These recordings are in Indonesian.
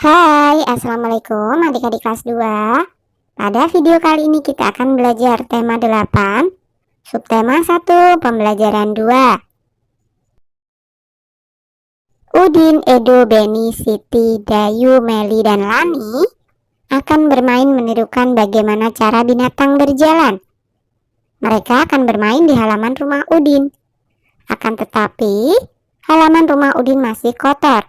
Hai, Assalamualaikum adik-adik kelas 2. Pada video kali ini kita akan belajar tema 8, subtema 1, pembelajaran 2. Udin, Edo, Beni, Siti, Dayu, Meli, dan Lani akan bermain menirukan bagaimana cara binatang berjalan. Mereka akan bermain di halaman rumah Udin. Akan tetapi, halaman rumah Udin masih kotor.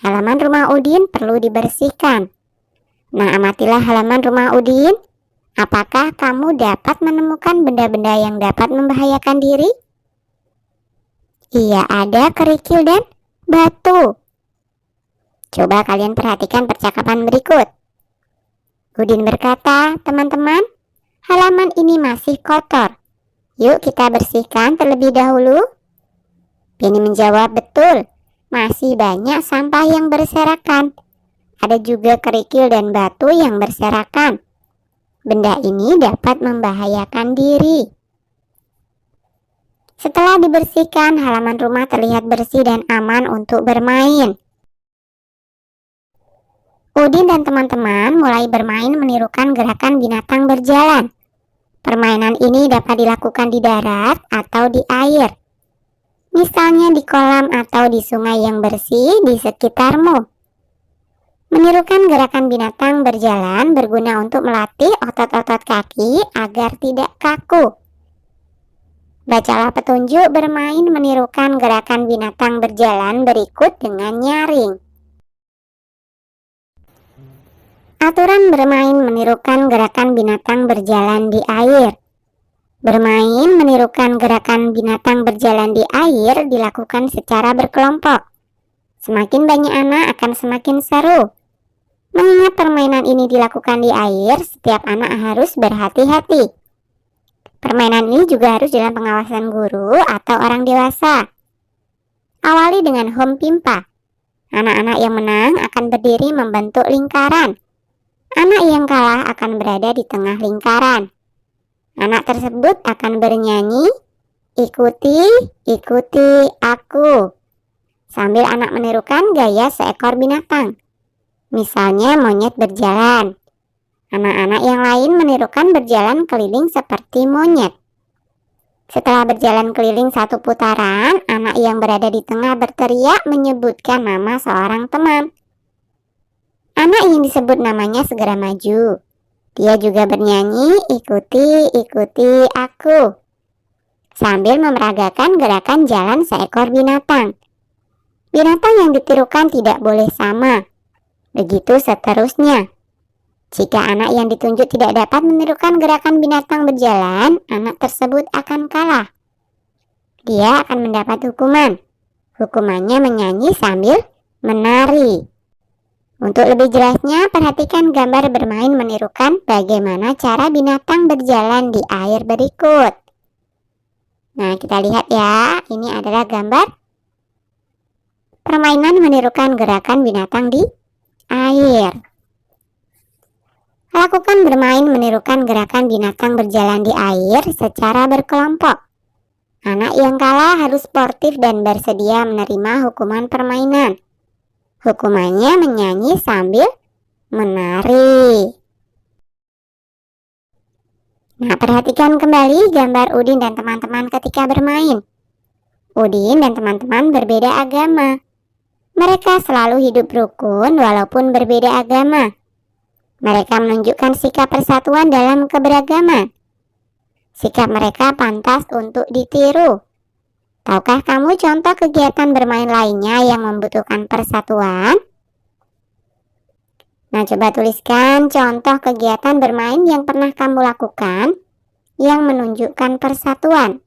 Halaman rumah Udin perlu dibersihkan. Nah, amatilah halaman rumah Udin. Apakah kamu dapat menemukan benda-benda yang dapat membahayakan diri? Iya, ada kerikil dan batu. Coba kalian perhatikan percakapan berikut. Udin berkata, teman-teman, halaman ini masih kotor. Yuk kita bersihkan terlebih dahulu. Beni menjawab, betul. Masih banyak sampah yang berserakan. Ada juga kerikil dan batu yang berserakan. Benda ini dapat membahayakan diri. Setelah dibersihkan, halaman rumah terlihat bersih dan aman untuk bermain. Udin dan teman-teman mulai bermain menirukan gerakan binatang berjalan. Permainan ini dapat dilakukan di darat atau di air. Misalnya di kolam atau di sungai yang bersih di sekitarmu. Menirukan gerakan binatang berjalan berguna untuk melatih otot-otot kaki agar tidak kaku. Bacalah petunjuk bermain menirukan gerakan binatang berjalan berikut dengan nyaring. Aturan bermain menirukan gerakan binatang berjalan di air. Bermain menirukan gerakan binatang berjalan di air dilakukan secara berkelompok. Semakin banyak anak akan semakin seru. Mengingat permainan ini dilakukan di air, setiap anak harus berhati-hati. Permainan ini juga harus dalam pengawasan guru atau orang dewasa. Awali dengan home pimpa. Anak-anak yang menang akan berdiri membentuk lingkaran. Anak yang kalah akan berada di tengah lingkaran. Anak tersebut akan bernyanyi, ikuti, ikuti aku. Sambil anak menirukan gaya seekor binatang. Misalnya monyet berjalan. Anak-anak yang lain menirukan berjalan keliling seperti monyet. Setelah berjalan keliling satu putaran, anak yang berada di tengah berteriak menyebutkan nama seorang teman. Anak yang disebut namanya segera maju. Dia juga bernyanyi, ikuti, ikuti aku. Sambil memeragakan gerakan jalan seekor binatang. Binatang yang ditirukan tidak boleh sama. Begitu seterusnya. Jika anak yang ditunjuk tidak dapat menirukan gerakan binatang berjalan, anak tersebut akan kalah. Dia akan mendapat hukuman. Hukumannya menyanyi sambil menari. Untuk lebih jelasnya, perhatikan gambar bermain menirukan bagaimana cara binatang berjalan di air berikut. Nah, kita lihat ya, ini adalah gambar permainan menirukan gerakan binatang di air. Lakukan bermain menirukan gerakan binatang berjalan di air secara berkelompok. Anak yang kalah harus sportif dan bersedia menerima hukuman permainan. Hukumannya menyanyi sambil menari. Nah, perhatikan kembali gambar Udin dan teman-teman ketika bermain. Udin dan teman-teman berbeda agama. Mereka selalu hidup rukun walaupun berbeda agama. Mereka menunjukkan sikap persatuan dalam keberagaman. Sikap mereka pantas untuk ditiru. Tahukah kamu contoh kegiatan bermain lainnya yang membutuhkan persatuan? Nah, coba tuliskan contoh kegiatan bermain yang pernah kamu lakukan yang menunjukkan persatuan.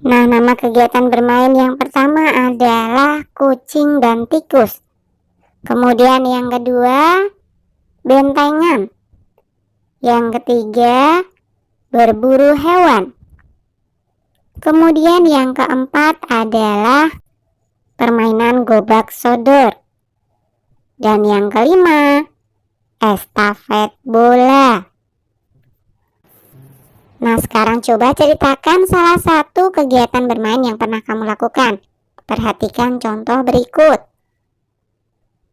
Nah, nama kegiatan bermain yang pertama adalah kucing dan tikus. Kemudian yang kedua, bentengan. Yang ketiga, berburu hewan. Kemudian yang keempat adalah permainan gobak sodor. Dan yang kelima, estafet bola. Nah, sekarang coba ceritakan salah satu kegiatan bermain yang pernah kamu lakukan. Perhatikan contoh berikut.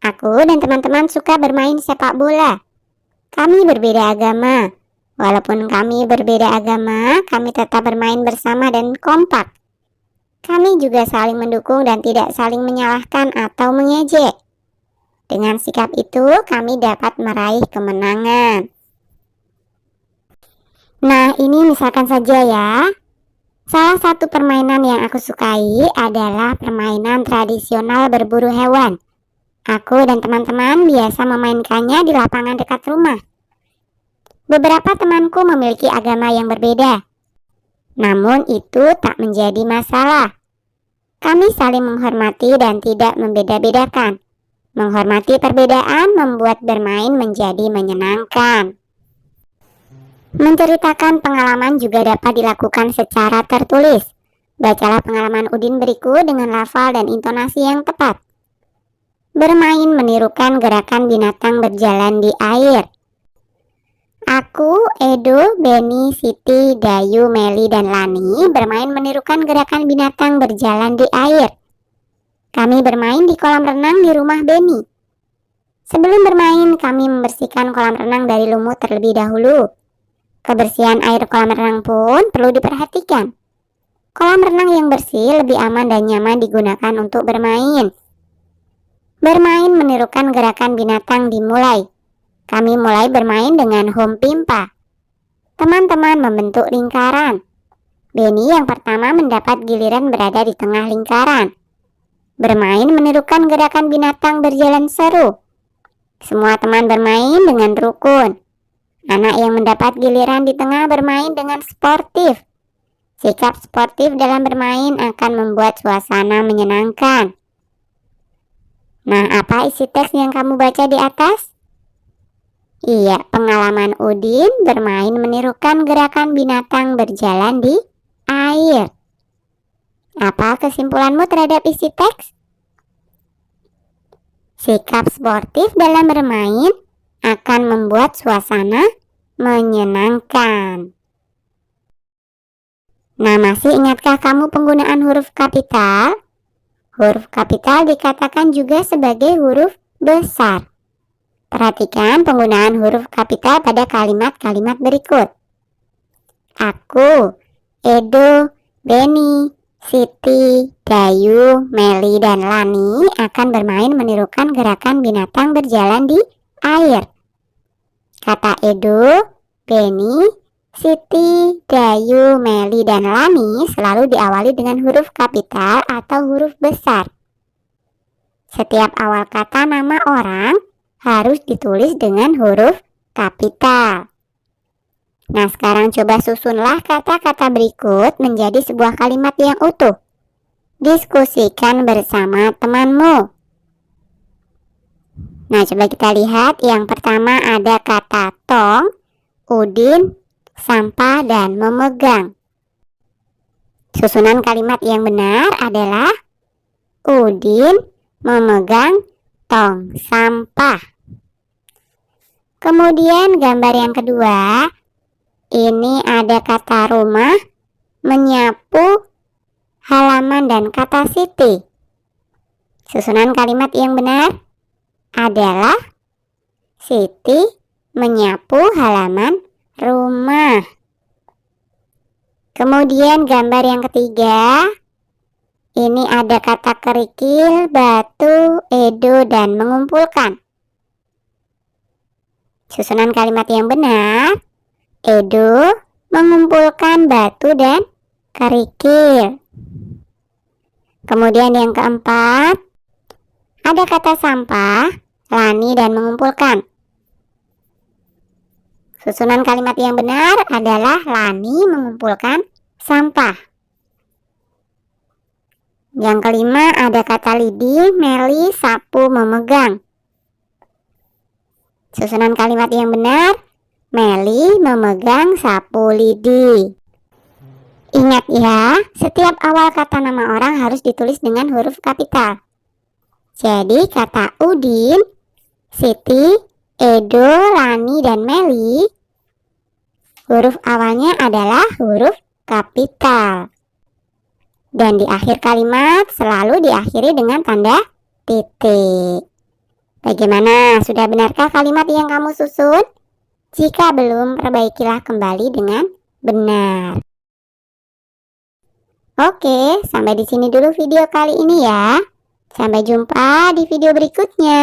Aku dan teman-teman suka bermain sepak bola. Kami berbeda agama. Walaupun kami berbeda agama, kami tetap bermain bersama dan kompak. Kami juga saling mendukung dan tidak saling menyalahkan atau mengejek. Dengan sikap itu, kami dapat meraih kemenangan. Nah, ini misalkan saja ya. Salah satu permainan yang aku sukai adalah permainan tradisional berburu hewan. Aku dan teman-teman biasa memainkannya di lapangan dekat rumah. Beberapa temanku memiliki agama yang berbeda. Namun itu tak menjadi masalah. Kami saling menghormati dan tidak membeda-bedakan. Menghormati perbedaan membuat bermain menjadi menyenangkan. Menceritakan pengalaman juga dapat dilakukan secara tertulis. Bacalah pengalaman Udin berikut dengan lafal dan intonasi yang tepat. Bermain menirukan gerakan binatang berjalan di air. Aku, Edo, Beni, Siti, Dayu, Meli, dan Lani bermain menirukan gerakan binatang berjalan di air. Kami bermain di kolam renang di rumah Beni. Sebelum bermain, kami membersihkan kolam renang dari lumut terlebih dahulu. Kebersihan air kolam renang pun perlu diperhatikan. Kolam renang yang bersih lebih aman dan nyaman digunakan untuk bermain. Bermain menirukan gerakan binatang dimulai. Kami mulai bermain dengan home pimpa. Teman-teman membentuk lingkaran. Beni yang pertama mendapat giliran berada di tengah lingkaran. Bermain menirukan gerakan binatang berjalan seru. Semua teman bermain dengan rukun. Anak yang mendapat giliran di tengah bermain dengan sportif. Sikap sportif dalam bermain akan membuat suasana menyenangkan. Nah, apa isi teks yang kamu baca di atas? Iya, pengalaman Udin bermain menirukan gerakan binatang berjalan di air. Apa kesimpulanmu terhadap isi teks? Sikap sportif dalam bermain akan membuat suasana menyenangkan. Nah, masih ingatkah kamu penggunaan huruf kapital? Huruf kapital dikatakan juga sebagai huruf besar. Perhatikan penggunaan huruf kapital pada kalimat-kalimat berikut. Aku, Edo, Beni, Siti, Dayu, Meli, dan Lani akan bermain menirukan gerakan binatang berjalan di air. Kata Edo, Beni, Siti, Dayu, Meli, dan Lani selalu diawali dengan huruf kapital atau huruf besar. Setiap awal kata nama orang harus ditulis dengan huruf kapital. Nah, sekarang coba susunlah kata-kata berikut menjadi sebuah kalimat yang utuh. Diskusikan bersama temanmu. Nah, coba kita lihat. Yang pertama ada kata tong, Udin, sampah, dan memegang. Susunan kalimat yang benar adalah Udin memegang tong sampah. Kemudian gambar yang kedua, ini ada kata rumah, menyapu, halaman, dan kata Siti. Susunan kalimat yang benar adalah Siti menyapu halaman rumah. Kemudian gambar yang ketiga, ini ada kata kerikil, batu, Edo, dan mengumpulkan. Susunan kalimat yang benar, Edo mengumpulkan batu dan kerikil. Kemudian yang keempat, ada kata sampah, Lani, dan mengumpulkan. Susunan kalimat yang benar adalah Lani mengumpulkan sampah. Yang kelima ada kata lidi, Meli, sapu, memegang. Susunan kalimat yang benar, Meli memegang sapu lidi. Ingat ya, setiap awal kata nama orang harus ditulis dengan huruf kapital. Jadi kata Udin, Siti, Edo, Lani, dan Meli, huruf awalnya adalah huruf kapital. Dan di akhir kalimat selalu diakhiri dengan tanda titik. Bagaimana? Sudah benarkah kalimat yang kamu susun? Jika belum, perbaikilah kembali dengan benar. Oke, sampai di sini dulu video kali ini ya. Sampai jumpa di video berikutnya.